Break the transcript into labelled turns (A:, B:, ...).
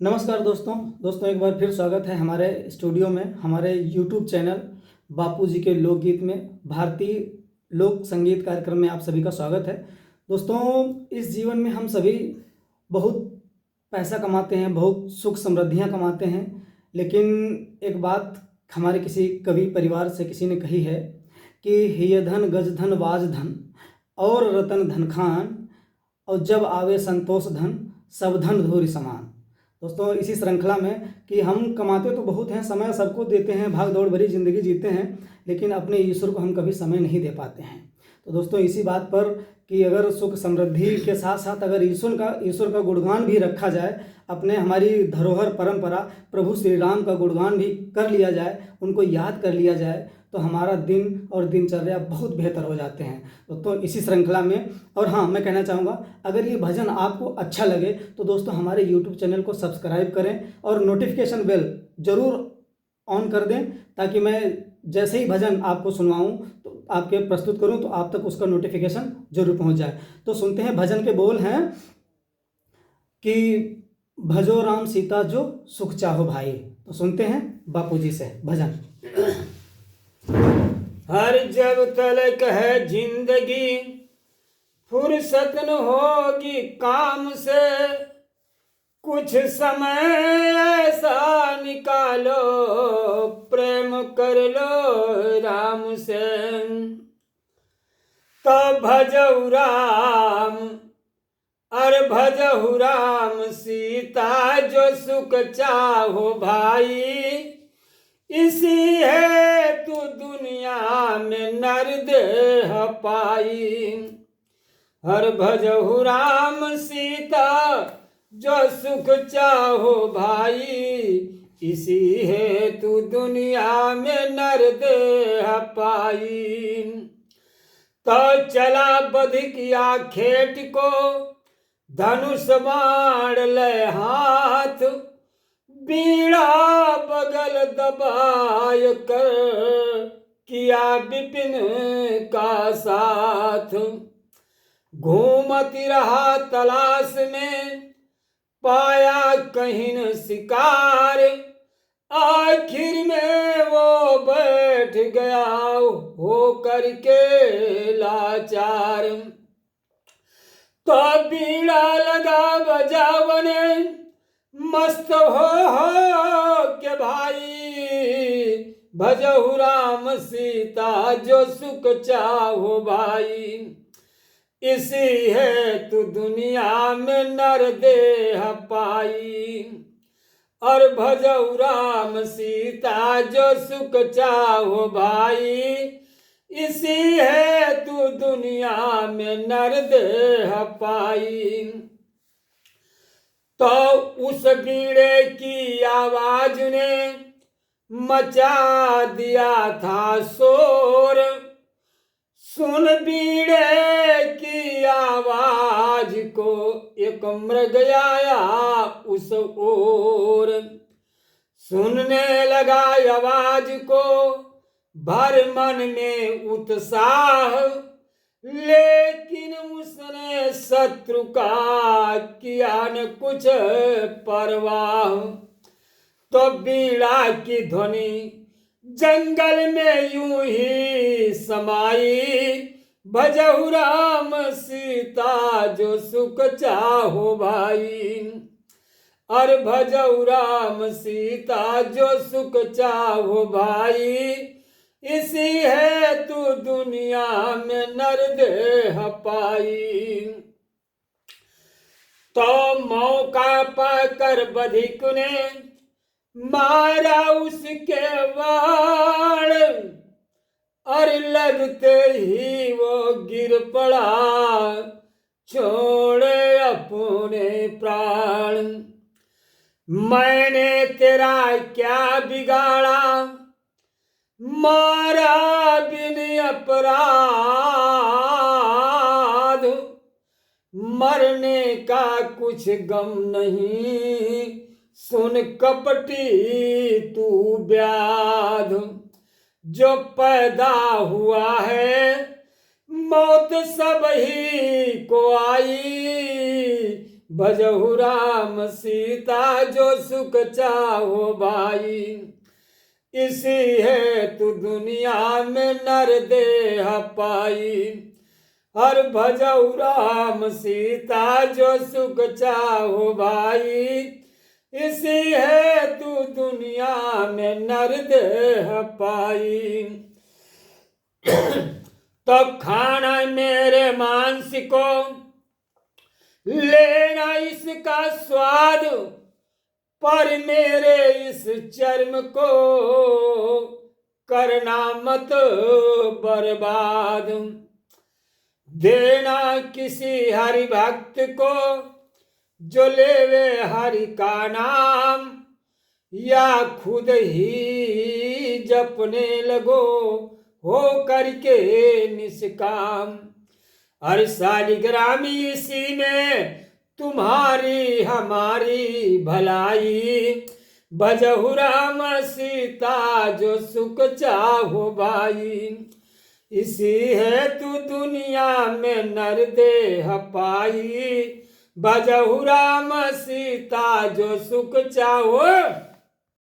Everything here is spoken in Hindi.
A: नमस्कार दोस्तों एक बार फिर स्वागत है हमारे स्टूडियो में, हमारे यूट्यूब चैनल बापू जी के लोकगीत में, भारतीय लोक संगीत कार्यक्रम में आप सभी का स्वागत है। दोस्तों, इस जीवन में हम सभी बहुत पैसा कमाते हैं, बहुत सुख समृद्धियां कमाते हैं, लेकिन एक बात हमारे किसी कवि परिवार से किसी ने कही है कि हिय धन गज धन वाज धन और रतन धन खान, और जब आवे संतोष धन सब धन धूरि समान। दोस्तों, इसी श्रृंखला में कि हम कमाते तो बहुत हैं, समय सबको देते हैं, भाग दौड़ भरी ज़िंदगी जीते हैं, लेकिन अपने ईश्वर को हम कभी समय नहीं दे पाते हैं। तो दोस्तों, इसी बात पर कि अगर सुख समृद्धि के साथ साथ अगर ईश्वर का गुणगान भी रखा जाए, अपने हमारी धरोहर परंपरा प्रभु श्री राम का गुणगान भी कर लिया जाए, उनको याद कर लिया जाए, तो हमारा दिन और दिनचर्या बहुत बेहतर हो जाते हैं। तो इसी श्रृंखला में, और हाँ, मैं कहना चाहूँगा, अगर ये भजन आपको अच्छा लगे तो दोस्तों हमारे यूट्यूब चैनल को सब्सक्राइब करें और नोटिफिकेशन बेल ज़रूर ऑन कर दें, ताकि मैं जैसे ही भजन आपको सुनवाऊँ तो आपके प्रस्तुत करूँ तो आप तक उसका नोटिफिकेशन जरूर पहुँच जाए। तो सुनते हैं, भजन के बोल हैं कि भजो राम सीता जो सुख चाहो भाई। तो सुनते हैं बापू जी से भजन।
B: हर जब तलक है जिंदगी, फुर्सत न होगी काम से, कुछ समय ऐसा निकालो, प्रेम कर लो राम से। तो भजहु राम, अरे भजहु राम सीता जो सुख चाहो भाई, इसी है तू दुनिया में नर देह पाई। हर भजहु राम सीता जो सुख चाहो भाई, इसी है तू दुनिया में नर देह पाई। तो चला बध किया खेट को, धनुष बाण ले हाथ, बीड़ा बगल दबाय कर किया विपिन का साथ। घूमती रहा तलाश में, पाया कहीं न शिकार, आखिर में वो बैठ गया हो करके लाचार। तो बीड़ा लगा बजावने, मस्त हो के भाई, भजहु राम सीता जो सुख चाहो भाई, इसी है तू दुनिया में नर देह पाई। और भजहु राम सीता जो सुख चाहो भाई, इसी है तू दुनिया में नर देह पाई। तो उस बीड़े की आवाज ने मचा दिया था शोर, सुन बीड़े की आवाज को एक मृग आया उस ओर। सुनने लगा आवाज को भर मन में उत्साह, लेकिन उसने शत्रु का किया न कुछ परवाह। तो बीड़ा की ध्वनि जंगल में यूं ही समाई, भजहु राम सीता जो सुख चाहो भाई। और भजहु राम सीता जो सुख चाहो भाई, इसी है तू दुनिया में नर देह पाई। तो मौका पाकर बधिक ने मारा उसके वाण, और लगते ही वो गिर पड़ा छोड़े अपने प्राण। मैंने तेरा क्या बिगाड़ा, मारा बिन अपराध, मरने का कुछ गम नहीं, सुन कपटी तू व्याध। जो पैदा हुआ है मौत सब ही को आई, भजहु राम सीता जो सुख चाहो भाई। इसी है तू दुनिया में नर देह पाई। हर भजहु राम सीता जो सुख चाहो भाई। इसी है तू दुनिया में नर देह पाई। तब खाना मेरे मांस को लेना इसका स्वाद, पर मेरे इस चर्म को करना मत बर्बाद। देना किसी हरि भक्त को जो लेवे हरि का नाम, या खुद ही जपने लगो हो करके निष्काम। हर शालिग्राम इसी में तुम्हारी हमारी भलाई। भजहु राम सीता जो सुख चाहो भाई। इसी है तू दुनिया में नर देह पाई। भजहु राम सीता जो सुख चाहो